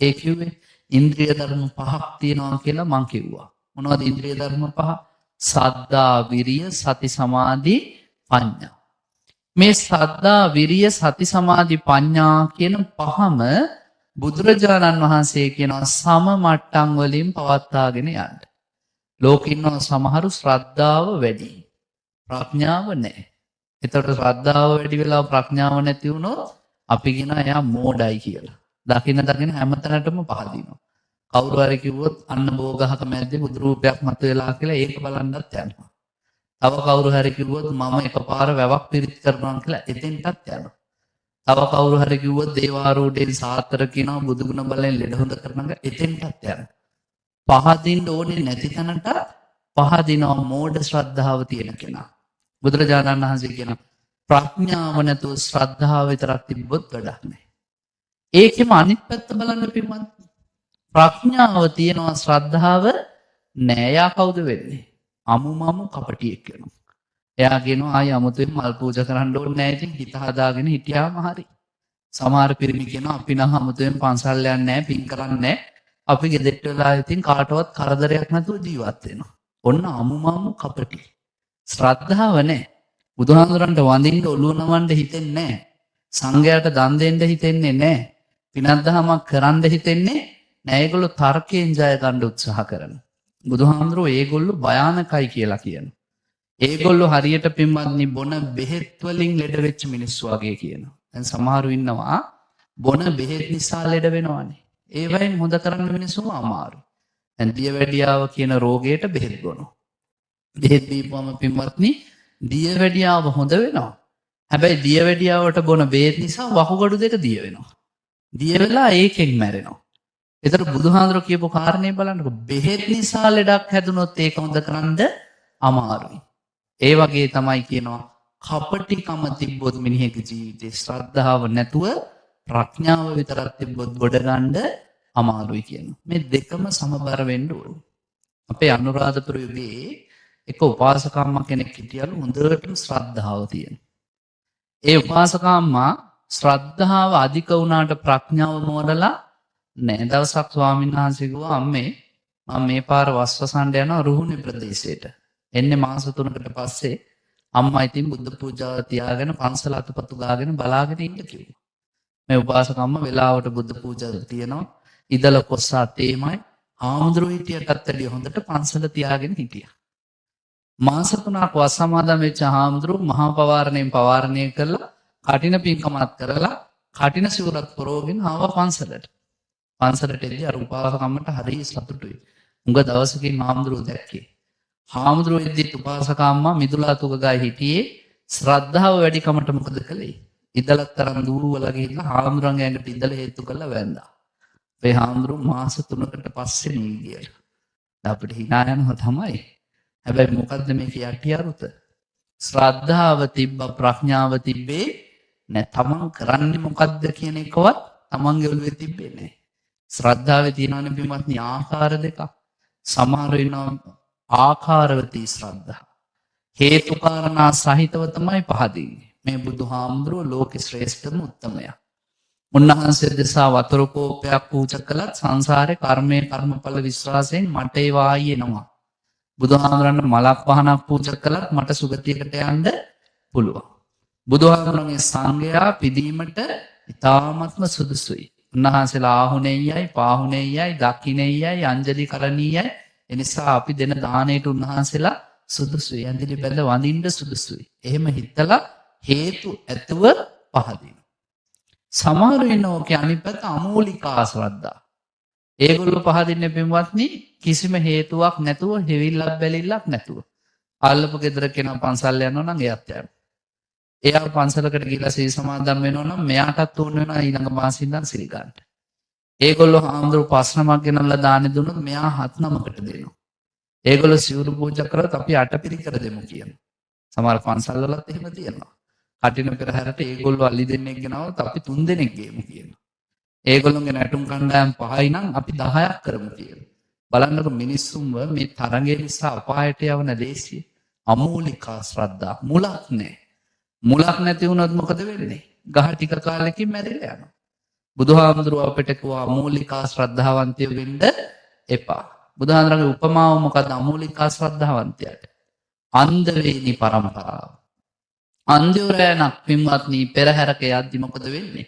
ඒ කිව්වේ ඉන්ද්‍රිය ධර්ම පහක් තියෙනවා කියලා මං කිව්වා. මොනවද ඉන්ද්‍රිය ධර්ම පහ? සද්ධා, විරිය, සති, සමාධි, ප්‍රඥා. මේ සද්ධා, විරිය, සති, සමාධි, ප්‍රඥා කියන පහම බුදුරජාණන් වහන්සේ කියනවා සම මට්ටම් වලින් පවත්වාගෙන යන්න. ලෝකෙ ඉන්නවා සමහරු ශ්‍රද්ධාව වැඩි. ප්‍රඥාව නැහැ. එතකොට ශ්‍රද්ධාව වැඩි වෙලා ප්‍රඥාව නැති වුණොත් අපි කියනවා එයා මෝඩයි කියලා. දකින හැමතැනටම පහදිනවා. කවුරු හරි කිව්වොත් අන්න බෝගහක මැද්දේ බුදු රූපයක් මතුවලා කියලා ඒක බලන්නත් යනවා. තව කවුරු හරි කිව්වොත් මම එකපාර වැවක් පිරිත් කරනවා කියලා එතෙන්ටත් යනවා. තව කවුරු හරි කිව්වොත් දේවාරූಢයෙන් සාතර කියනවා බුදුගුණ බලෙන් ලෙඩ හොඳ කරනවා එතෙන්ටත් යනවා. පහදින්න ඕනේ නැති තැනට පහදිනවා මෝඩ ශ්‍රද්ධාව තියෙන කෙනා. බුදුරජාණන් වහන්සේ කියනවා ප්‍රඥාව නැතුව ශ්‍රද්ධාව විතරක් තිබ්බොත් වැඩක් නැහැ. ඒකෙම අනිත් පැත්ත බලන්න පින්වත්. ප්‍රඥාව තියෙනවා ශ්‍රද්ධාව නෑ. යා කවුද වෙන්නේ? අමුමමු කපටියෙක් වෙනවා. එයා කියනවා ආයි අමුතුවෙන් මල් පූජා කරන්න ඕනේ නැහැ. ඉතින් හිත හදාගෙන හිටියාම හරි. සමහර පිරිමි කියනවා අපි නම් අමුතුවෙන් පන්සල් යන්නේ නැහැ, පින් කරන්නේ නැහැ. අපි ගෙදරට වෙලා ඉතින් කාටවත් කරදරයක් නැතුව ජීවත් වෙනවා. ඔන්න අමුමමු කපටි. ශ්‍රද්ධාව නැහැ. බුදුහාමුදුරන්ට වඳින්න ඔළුව නමන්න හිතෙන්නේ නැහැ. සංඝයාට දන් දෙන්න හිතෙන්නේ නැහැ. පිනක් දහමක් කරන්න හිතෙන්නේ නැහැ. ඒගොල්ලෝ තර්කයෙන් ජය ගන්න උත්සාහ කරනවා. බුදුහාමුදුරෝ ඒගොල්ලෝ භයානකයි කියලා කියනවා. ඒගොල්ලෝ හරියට පින්වත්නි බොන බෙහෙත් වලින් ලෙඩ වෙච්ච මිනිස්සු වගේ කියනවා. දැන් සමහරු ඉන්නවා බොන බෙහෙත් නිසා ලෙඩ වෙනවානේ. ඒ වයින් හොඳ කරන්න මිනිස්සු අමාරු. දැන් දියවැඩියාව කියන රෝගයට බෙහෙත් බොනවා. බෙහෙත් බීපුවම පින්වත්නි දියවැඩියාව හොඳ වෙනවා. හැබැයි දියවැඩියාවට බොන බෙහෙත් නිසා වකුගඩු දෙක දිය වෙනවා. දිය වෙලා ඒකෙන් මැරෙනවා. ඒතර බුදුහාඳුර කියපු කාරණේ බලන්නකො බෙහෙත් නිසා ලෙඩක් හැදුනොත් ඒක හොඳ කරන්න අමාරුයි. ඒ වගේ තමයි කියනවා කපටිකම තිබ්බොත් මිනිහෙකුගේ ජීවිතේ ශ්‍රද්ධාව නැතුව ප්‍රඥාව විතරක් තිබ්බොත් ගොඩ ගන්න අමාරුයි කියනවා. මේ දෙකම සමබර වෙන්න ඕනේ. අපේ අනුරාධපුර යුගයේ එක උපාසකම්මා කෙනෙක් හිටියලු හොඳටම ශ්‍රද්ධාව තියෙන. ඒ උපාසකම්මා ශ්‍රද්ධාව අධික වුණාට ප්‍රඥාව මෝරලා නෑ. දවසක් ස්වාමීන් වහන්සේ කිව්වා අම්මේ මම මේ පාර වස්වසන්න යනවා රුහුණේ ප්‍රදේශයට. එන්නේ මාස 3කට පස්සේ අම්මා ඉතින් බුද්ධ පූජාව තියාගෙන පන්සල අතපතු ගාගෙන බලාගෙන ඉන්න කිව්වා. මේ උපාසකම්ම වෙලාවට බුද්ධ පූජාව තියනවා. ඉදල කොස්සා තේමයි හාමුදුරුවෝ හිටියටත් වැඩිය හොඳට පන්සල තියාගෙන හිටියා. මාස 3ක් වස් සමාදන් වෙච්ච හාමුදුරුවෝ මහා පවාරණයෙන් පවාරණය කරලා කටින පින්කමක් කරලා කටින සිවුරක් පොරවගෙන ආවා පන්සලට. පන්සලට එද්දී අර උපාසකම්මට හරිය සතුටුයි. උඟ දවසකින් හාමුදුරුවෝ දැක්කේ. හාමුදුරුවෝ එද්දී උපාසකම්මා මිදුලා තුක ගායි හිටියේ ශ්‍රද්ධාව වැඩිකමට මොකද කළේ? ඉදලත් තරම් දුරවල ගිහිල්ලා හාමුදුරන්ගේ ඇඟට ඉදල හේතු කරලා වැන්දා. මේ හාමුදුරුවෝ මාස 3කට පස්සේ මේ ගියා. අපිට hina යනවා තමයි. හැබැයි මොකද්ද මේකේ යටි අරුත? ශ්‍රද්ධාව තිබ්බ ප්‍රඥාව තිබ්බේ නැ. තමන් කරන්නේ මොකද්ද කියන එකවත් තමන්ගේ ඔළුවේ තිබ්බේ නැහැ. ශ්‍රද්ධාවේ තියෙනවනේ පින්වත්නි ආකාර දෙකක්. සමහර වෙනවා ආකාරවතී ශ්‍රද්ධා. හේතු කාරණා සහිතව තමයි පහදින්නේ. මේ බුදුහාමුදුරුවෝ ලෝකේ ශ්‍රේෂ්ඨම උත්තමයා. උන්වහන්සේ දෙසා වතුර කෝපයක් පූජා කළත් සංසාරේ කර්මයේ කර්මඵල විශ්වාසයෙන් මට ඒවා ආයි එනවා. බුදුහාමුදුරන්ට මලක් පහනක් පූජා කළත් මට සුගතියකට යන්න පුළුවන්. බුදුහාමුදුරන්ගේ සංඝයා පිදීමට ඉතාමත්ම සුදුසුයි. උන්වහන්සේලා ආහුණෙයයි, පාහුණෙයයි, දක්ඛිනෙයයි, අංජලි කරණීයයි. එනිසා අපි දෙන දාණයට උන්වහන්සේලා සුදුසුයි. අංජලි බැඳ වඳින්න සුදුසුයි. එහෙම හිතලා හේතු ඇතුව පහදින. සමහර වෙනෝකේ අනිත් පැත්ත අමූලිකා ශ්‍රද්ධා. ඒගොල්ලෝ පහදින්නේ පින්වත්නි කිසිම හේතුවක් නැතුව, හෙවිල්ලක් බැලිල්ලක් නැතුව. අල්ලපු ගෙදර කෙනා පන්සල් යනවා නම් එයාත් යනවා. එයා පන්සලකට ගිහිල්ලා සී සමාදන් වෙනවා නම් මෙයාටත් ඕන වෙනවා ඊළඟ මාසෙ ඉඳන් සිල් ගන්න. ඒගොල්ලෝ හාමුදුරුවෝ පස්නමක් ගෙනල්ලා දානෙ දුන්නොත් මෙයා 7 නමකට දෙනවා. ඒගොල්ලෝ සිවුරු පූජා කරත් අපි 8 පිරිකර දෙමු කියනවා. සමහර පන්සල් වලත් එහෙම තියෙනවා. කටින පෙරහැරට ඒගොල්ලෝ අලි දෙන්නෙක් ගෙනවොත් අපි 3 දෙනෙක් ගේමු කියනවා. ඒගොල්ලොන්ගේ නැටුම් කණ්ඩායම් 5යි නම් අපි 10ක් කරමු කියනවා. බලන්නකො මිනිස්සුන්ව මේ තරඟේ නිසා අපායට යවන දේශිය අමූලිකා ශ්‍රද්ධා මුලක් නැහැ. මුලක් නැති වුණොත් මොකද වෙන්නේ? ගහ ටික කාලෙකින් මැරිලා යනවා. බුදුහාමුදුරුවෝ අපිට කිව්වා අමූලිකා ශ්‍රද්ධාවන්තයෝ වෙන්න එපා. බුදුහාමුදුරන්ගේ උපමාව මොකද්ද අමූලිකා ශ්‍රද්ධාවන්තයාට? අන්ධ වේනි පරම්පරාව. අන්ධයෝරයන්ක් පින්වත්නි පෙරහැරක යද්දි මොකද වෙන්නේ?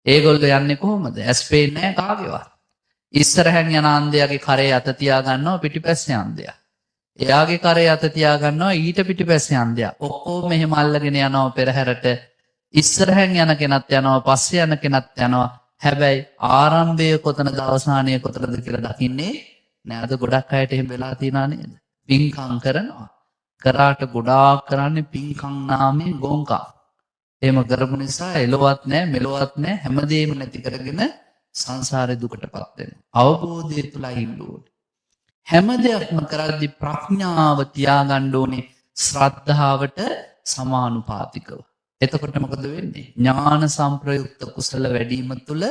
ඒගොල්ලෝ යන්නේ කොහොමද? ඇස් පේන්නේ නැහැ කාගේවත්. ඉස්සරහෙන් යන අන්ධයාගේ කරේ අත තියා ගන්නවා පිටිපස්සේ අන්ධයා. එයාගේ කරේ අත තියා ගන්නවා ඊට පිටිපස්සේ අන්ධයා. ඔක්කොම මෙහෙම අල්ලගෙන යනවා පෙරහැරට. ඉස්සරහෙන් යන කෙනත් යනවා පස්සේ යන කෙනත් යනවා. හැබැයි ආරම්භය කොතනද අවසානය කොතනද කියලා දකින්නේ නෑ. අද ගොඩක් අයට එහෙම වෙලා තියෙනා නේද? පින්කම් කරනවා. කරාට ගොඩාක් කරන්නේ පින්කම් නාමයෙන් ගොංකම්. එහෙම කරපු නිසා එලොවත් නෑ මෙලොවත් නෑ හැමදේම නැති කරගෙන සංසාරේ දුකටපත් වෙනවා. අවබෝධය තුලයි ඉන්න ඕනේ. හැම දෙයක්ම කරද්දි ප්‍රඥාව තියාගන්න ඕනේ ශ්‍රද්ධාවට සමානුපාතිකව. එතකොට මොකද වෙන්නේ? ඥාන සම්ප්‍රයුක්ත කුසල වැඩිම තුල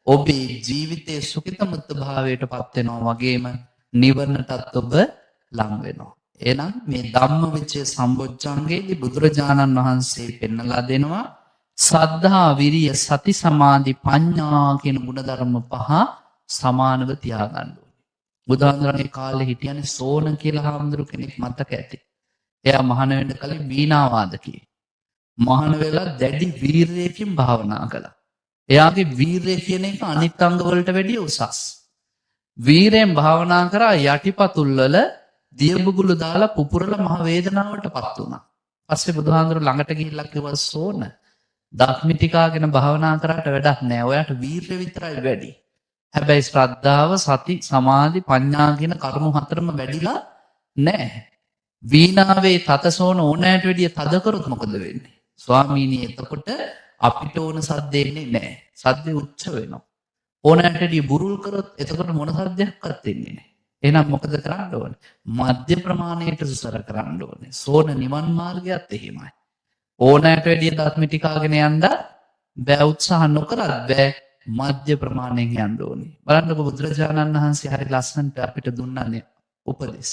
ඔබේ ජීවිතයේ සුඛිතමුත්ත භාවයට පත් වෙනවා වගේම නිවනටත් ඔබ ලං වෙනවා. එහෙනම් මේ ධම්මවිචය සම්බොජ්ජංගයේදී බුදුරජාණන් වහන්සේ පෙන්නලා දෙනවා සද්ධා විරිය සති සමාධි ප්‍රඥා කියන ගුණධර්ම පහ සමානව තියාගන්න ඕනේ. බුදුහාමුදුරන්ගේ කාලේ හිටියනේ සෝන කියලා හාමුදුරු කෙනෙක් මතක ඇති. එයා මහාන වෙන්න කලින් වීණා වාදකයෙක්. මහාන වෙලා දැඩි වීරයකින් භාවනා කළා. එයාගේ වීරය කියන එක අනිත් අංග වලට වැඩිය උසස්. වීරයෙන් භාවනා කරා යටිපතුල් වල දියබුගුළු දාලා පුපුරලා මහ වේදනාවටපත් වුණා. පස්සේ බුදුහාමුදුරු ළඟට ගිහිල්ලා කිව්වා සෝන ධර්මි ටිකාගෙන භාවනා කරාට වැඩක් නෑ. ඔයාට වීරය විතරයි වැඩි. හැබැයි ශ්‍රද්ධාව සති සමාධි ප්‍රඥා කියන කරුණු හතරම වැඩිලා නෑ. වීණාවේ තතසෝන ඕනෑට වැඩිය තද කරොත් මොකද වෙන්නේ? ස්වාමීනි එතකොට අපිට ඕන සද්ද එන්නේ නෑ. සද්දේ උච්ච වෙනවා. ඕනෑට වැඩිය බුරුල් කරොත් එතකොට මොන සද්දයක්වත් එන්නේ නෑ. එහෙනම් මොකද කරන්න ඕනේ? මධ්‍ය ප්‍රමාණයට සුසර කරන්න ඕනේ. සෝන නිවන් මාර්ගයත් එහෙමයි. ඕනෑට වැඩිය ධර්ම ටිකාගෙන යන්න බෑ, උත්සාහ නොකරත් බෑ. මධ්‍ය ප්‍රමාණයෙන් යන්න ඕනේ. බලන්නකො බුදුරජාණන් වහන්සේ හරි ලස්සනට අපිට දුන්නානේ උපදෙස්.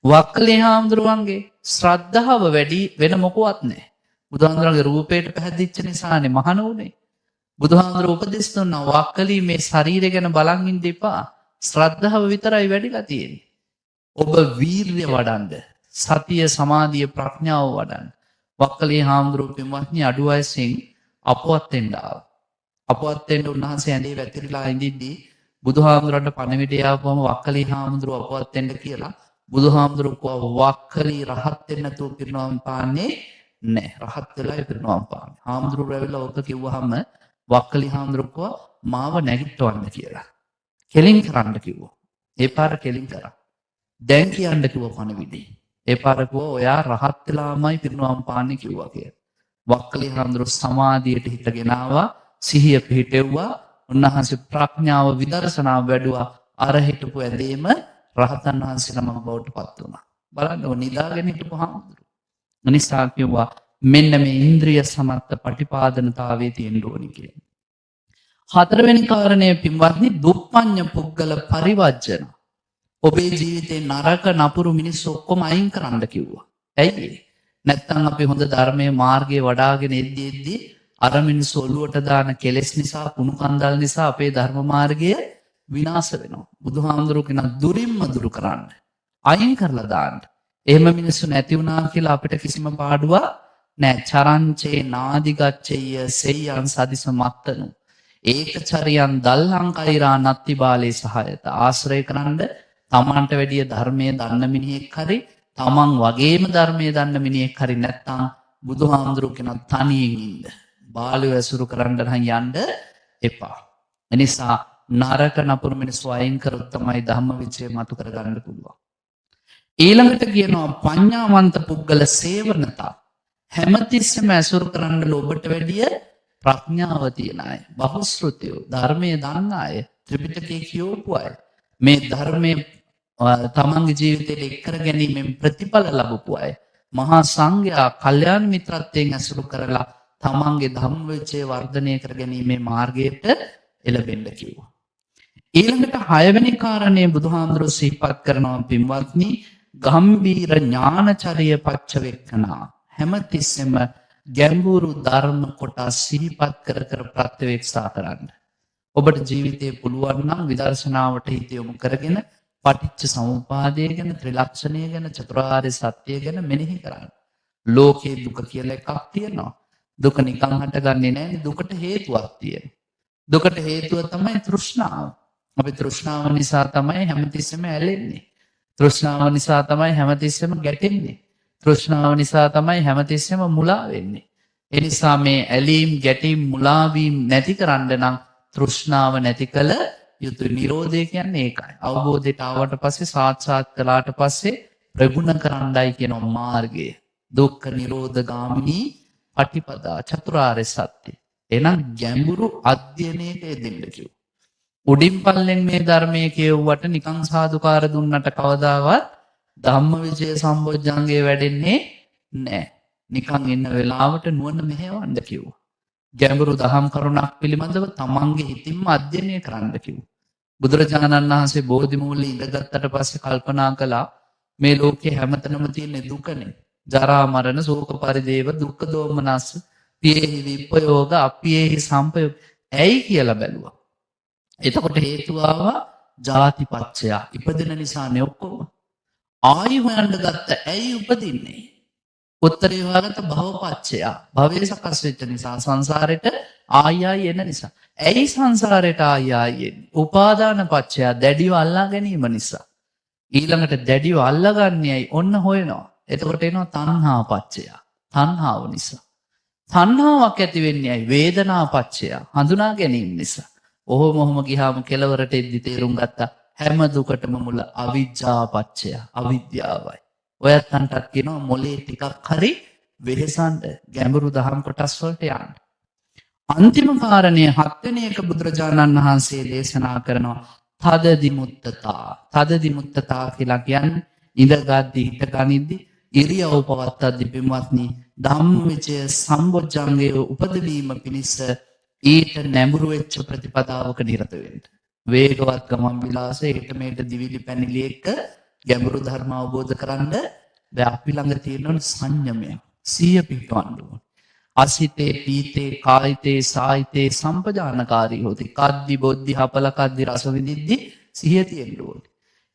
වක්කලේ හාමුදුරුවන්ගේ ශ්‍රද්ධාව වැඩි වෙන මොකවත් නැහැ. බුදුහාමුදුරන්ගේ රූපයට පැහැදිච්ච නිසානේ මහණ උනේ. බුදුහාමුදුරුවෝ උපදෙස් දුන්නා වක්කලී මේ ශරීරය ගැන බලන් ඉන්න එපා. ශ්‍රද්ධාව විතරයි වැඩිලා තියෙන්නේ. ඔබ වීර්ය වඩන්න, සතිය සමාධිය ප්‍රඥාව වඩන්න. වක්කලේ හාමුදුරුවෝ පින්වත්නි අඩු වයසෙන් අපවත් වෙන්න ආවා. අපවත් වෙන්න උන්වහන්සේ ඇඳේ වැතිරිලා ඉඳිද්දී බුදුහාමුදුරන්ට පණිවිඩය ආවම වක්කලී හාමුදුරුවෝ අපවත් වෙන්න කියලා බුදුහාමුදුරුවෝ කිව්වා වක්කලී රහත් වෙන්න නැතුව පිරිනවම් පාන්නේ නැහැ. රහත් වෙලා පිරිනවම් පාන්නේ. හාමුදුරුවෝ රැවිලා ඔක කිව්වහම වක්කලී හාමුදුරුවෝ කිව්වා මාව නැගිටවන්න කියලා. කෙලින් කරන්න කිව්වා. ඒ පාර කෙලින් කරා. දැන් කියන්න කිව්වා පණිවිඩේ. ඒ පාර කිව්වා ඔයා රහත් වෙලාමයි පිරිනවම් පාන්නේ කිව්වා කියලා. වක්කලී හාමුදුරුවෝ සමාධියට හිතගෙන ආවා. සිහිය පිහිටෙව්වා. උන්වහන්සේ ප්‍රඥාව විදර්ශනාව වැඩුවා. අර හිටපු ඇදීම රහතන් වහන්සේ නමක් බවට පත් වුණා. බලන්න ඕන නිදාගෙන හිටපු හාමුදුරුවෝ. නිසා කිව්වා මෙන්න මේ ඉන්ද්‍රිය සමත්ත පටිපාදනතාවයේ තියෙන්න ඕනි කියලා. හතරවෙනි කාරණය පින්වත්නි දුප්පඤ්ඤ පුද්ගල පරිවර්ජන. ඔබේ ජීවිතේ නරක නපුරු මිනිස්සු ඔක්කොම අයින් කරන්න කිව්වා. ඇයි? නැත්තම් අපි හොඳ ධර්මයේ මාර්ගයේ වඩාගෙන එද්දී අර මිනිස්සු ඔළුවට දාන කෙලෙස් නිසා කුණු කන්දල් නිසා අපේ ධර්ම මාර්ගය විනාශ වෙනවා. බුදුහාමුදුරුවෝ කියන දුරින්ම දුරු කරන්න. අයින් කරලා දාන්න. එහෙම මිනිස්සු නැති වුණා කියලා අපිට කිසිම පාඩුවක් නැහැ. චරංචේ නාදිගච්ඡය සෙය්‍යං සදිස මත්තනු. ඒකචරියන් දල්හං කෛරා නත්ති බාලේ සහායත. ආශ්‍රය කරන්න තමන්ට වැඩිය ධර්මයේ දන්න මිනිහෙක් හරි තමන් වගේම ධර්මයේ දන්න මිනිහෙක් හරි නැත්තම් බුදුහාමුදුරුවෝ කියන තනියෙන් ඉන්න. බාලු ඇසුරු කරන්න නම් යන්න එපා. එනිසා නරක නපුරු මිනිස්සු අයින් කරොත් තමයි ධම්මවිචය මතු කරගන්න පුළුවන්. ඊළඟට කියනවා පඤ්ඤාවන්ත පුද්ගල සේවනතා. හැමතිස්සෙම ඇසුරු කරන්න ඔබට වැඩිය ප්‍රඥාව තියෙන අය, බහුශ්‍රෘතයෝ, ධර්මයේ දන්න අය, ත්‍රිපිටකයේ කියවපු අය, මේ ධර්මයේ තමන්ගේ ජීවිතයට එක් කර ගැනීමෙන් ප්‍රතිඵල ලැබපු අය, මහා සංඝයා කල්යාණ මිත්‍රත්වයෙන් ඇසුරු කරලා තමන්ගේ ධම්මවිචය වර්ධනය කර ගැනීමේ මාර්ගයට එළඹෙන්න කිව්වා. ඊළඟට 6 වෙනි කාරණය බුදුහාමුදුරුවෝ සිහිපත් කරනවා පින්වත්නි ගම්බීර ඥානචර්ය පච්චවෙක්කනා. හැමතිස්සෙම ගැඹුරු ධර්ම කොටස් සිහිපත් කර කර ප්‍රත්‍යවේක්ෂා කරන්න. ඔබට ජීවිතේ පුළුවන් නම් විදර්ශනාවට හිත යොමු කරගෙන පටිච්ච සමුප්පාදය ගැන, ත්‍රිලක්ෂණය ගැන, චතුරාර්ය සත්‍ය ගැන මෙනෙහි කරන්න. ලෝකේ දුක කියලා එකක් තියෙනවා. දුක නිකන් හටගන්නේ නැහැ. දුකට හේතුවක් තියෙනවා. දුකට හේතුව තමයි තෘෂ්ණාව. අපි තෘෂ්ණාව නිසා තමයි හැමතිස්සෙම ඇලෙන්නේ. තෘෂ්ණාව නිසා තමයි හැමතිස්සෙම ගැටෙන්නේ. තෘෂ්ණාව නිසා තමයි හැමතිස්සෙම මුලා වෙන්නේ. ඒ නිසා මේ ඇලීම්, ගැටීම්, මුලා වීම නැති කරන්න නම් තෘෂ්ණාව නැති කළ යුතුයි. නිරෝධය කියන්නේ ඒකයි. අවබෝධයට ආවට පස්සේ සාක්ෂාත් කළාට පස්සේ ප්‍රගුණ කරන්නයි කියන මාර්ගය. දුක්ඛ නිරෝධ ගාමිනී පටිපදා චතුරාර්ය සත්‍ය. එහෙනම් ගැඹුරු අධ්‍යයනයක යෙදෙන්න කිව්වා. උඩින් පල්ලෙන් මේ ධර්මයේ කියවුවට නිකං සාදුකාර දුන්නට කවදාවත් ධම්මවිජය සම්බොජ්ජංගේ වැඩෙන්නේ නෑ. නිකං ඉන්න වෙලාවට නුවණ මෙහෙවන්න කිව්වා. ගැඹුරු දහම් කරුණක් පිළිබඳව තමන්ගේ හිතින්ම අධ්‍යයනය කරන්න කිව්වා. බුදුරජාණන් වහන්සේ බෝධි මූලයේ ඉඳගත්තට පස්සේ කල්පනා කළා මේ ලෝකේ හැමතැනම තියෙන දුකනේ. ජරා මරණ ශෝක පරිදේව දුක්ඛ දෝමනස් පියේහි විප්පයෝග අපියේහි සම්පයෝග ඇයි කියලා බැලුවා. එතකොට හේතුව ආවා ජාතිපච්චය. ඉපදෙන නිසානේ ඔක්කොම. ආයි හොයන්න ගත්ත ඇයි උපදින්නේ? උත්තරේ හොයාගත්ත භවපච්චය. භවය සකස් වෙච්ච නිසා සංසාරෙට ආයි එන නිසා. ඇයි සංසාරෙට ආයි එන්නේ? උපාදාන පච්චය දැඩිව අල්ලා ගැනීම නිසා. ඊළඟට දැඩිව අල්ලගන්නේ ඇයි? ඔන්න හොයනවා. එතකොට එනවා තණ්හා පච්චය. තණ්හාව නිසා. තණ්හාවක් ඇති වෙන්නේ ඇයි? වේදනා පච්චය. හඳුනා ගැනීම නිසා. ඔහොම ගියාම කෙලවරට එද්දි තේරුම් ගත්තා හැම දුකටම මුල අවිජ්ජා පච්චය. අවිද්‍යාවයි. ඔයත්තන්ටත් කියනවා මොලේ ටිකක් හරි වෙහෙසන්න ගැඹුරු දහම් කොටස් වලට යන්න. අන්තිම කාරණය 7 වෙනි එක බුදුරජාණන් වහන්සේ දේශනා කරනවා තද දිමුත්තතා. තද දිමුත්තතා කියලා කියන්නේ ඉඳගද්දි හිටගනිද්දි ඉරියව් පවත්තද්දි පින්වත්නි ධම්මවිචය සම්බොජ්ජංගයේ උපදවීම පිණිස ඊට නැඹුරු වෙච්ච ප්‍රතිපදාවක නිරත වෙන්න. වේගවත් ගමන් විලාසය ඊට මේට දිවිලි පැනිලි එක්ක ගැඹුරු ධර්ම අවබෝධ කරන්න දැන් අපි ළඟ තියෙන සංයමය සිය පිටවන්න ඕන. අසිතේ පීතේ කායිතේ සායිතේ සම්පජානකාරී හොති. කද්දි බොද්දි හපල කද්දි රස විඳිද්දි සිහිය තියෙන්න ඕන.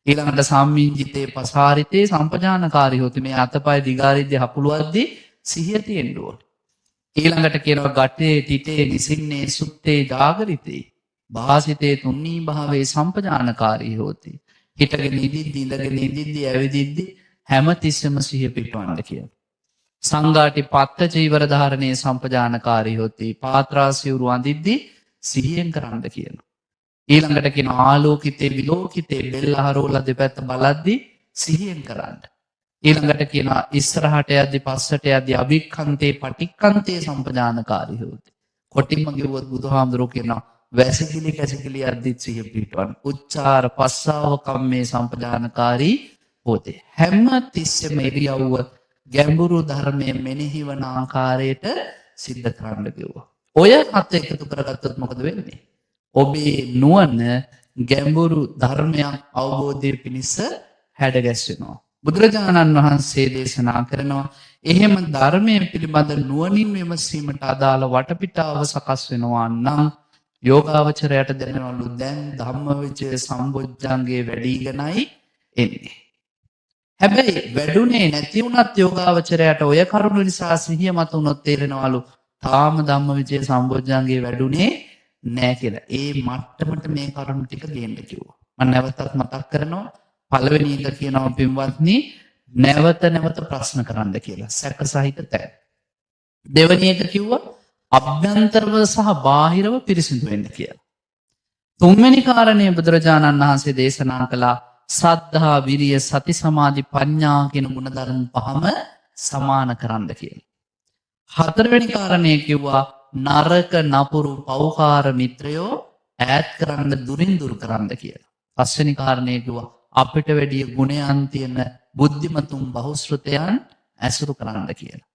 ඊළඟට සම්මිංජිතේ පසාරිතේ සම්පජානකාරී හොති. මේ අතපය දිගාරිද්දි හකුලුවද්දි සිහිය තියෙන්න ඕන. ඊළඟට කියනවා ගටේ තිතේ නිසින්නේ සුත්තේ ජාගරිතේ භාසිතේ තුන්නී භාවේ සම්පජානකාරී හොති. හිටගෙන ඉදිද්දි ඉඳගෙන ඉදිද්දි ඇවිදිද්දි හැම තිස්සෙම සිහිය පිටවන්න කියලා. සංඝාටි පත්ත චීවර ධාරණයේ සම්පජානකාරී හොති. පාත්‍රාසියුරු අඳිද්දි සිහියෙන් කරන්න කියනවා. ඊළඟට කියන ආලෝකිතේ විලෝකිතේ බෙල්ල හරවලා දෙපැත්ත බලද්දි සිහියෙන් කරන්න. ඊළඟට කියනවා ඉස්සරහට යද්දි පස්සට යද්දි අභික්ඛන්තේ පටික්ඛන්තේ සම්පජානකාරී හොති. කොටින්ම කිව්වොත් බුදුහාමුදුරුවෝ කියනවා වැසිකිලි කැසිකිලි යද්දිත් සිහිය පිටවන්න. උච්චාර පස්සාව කම්මේ සම්පජානකාරී හොති. හැම තිස්සෙම ඉරියව්ව ගැඹුරු ධර්මයේ මෙනෙහි වන ආකාරයට සිද්ධ කරන්න කිව්වා. ඔය හත එකතු කරගත්තොත් මොකද වෙන්නේ? ඔබේ නුවණ ගැඹුරු ධර්මයක් අවබෝධය පිණිස හැඩගැස්සෙනවා. බුදුරජාණන් වහන්සේ දේශනා කරනවා එහෙම ධර්මයේ පිළිබඳ නුවණින් විමසීමට අදාළ වටපිටාව සකස් වෙනවා නම් යෝගාවචරයට දැනවලු දැන් ධම්මවිචය සම්බොජ්ජංගේ වැඩිගෙනයි එන්නේ. හැබැයි වැඩුණේ නැති වුණත් යෝගාවචරයට ඔය කරුණු නිසා සිහිය මත උනොත් තේරෙනවලු තාම ධම්මවිචය සම්බොජ්ජංගේ වැඩුණේ නෑ කියලා. ඒ මට්ටමට මේ කරුණු ටික ගේන්න කිව්වා. මම නැවතත් මතක් කරනවා පළවෙනි එක කියනවා පින්වත්නි නැවත ප්‍රශ්න කරන්න කියලා. සැක සහිත තැන්. දෙවෙනි එක කිව්වා අභ්‍යන්තරව සහ බාහිරව පිරිසිදු වෙන්න කියලා. තුන්වෙනි කාරණය බුදුරජාණන් වහන්සේ දේශනා කළා සද්ධා විරිය සති සමාධි ප්‍රඥා කියන ගුණධර්ම පහම සමාන කරන්න කියලා. හතරවෙනි කාරණය කිව්වා නරක නපුරු පෞකාර මිත්‍රයෝ ඈත් කරන්න දුරින් දුරු කරන්න කියලා. පස්වෙනි කාරණය කිව්වා අපිට වැඩිය ගුණයන් තියෙන බුද්ධිමතුන් බහුශ්‍රතයන් ඇසුරු කරන්න කියලා.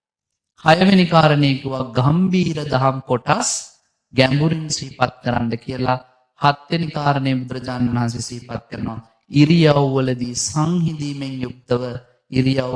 හයවෙනි කාරණය කිව්වා ගම්බීර දහම් කොටස් ගැඹුරින් සිහිපත් කරන්න කියලා. හත්වෙනි කාරණය බුදුරජාණන් වහන්සේ සිහිපත් කරනවා ඉරියව්වලදී සංහිඳීමෙන් යුක්තව ඉරියව්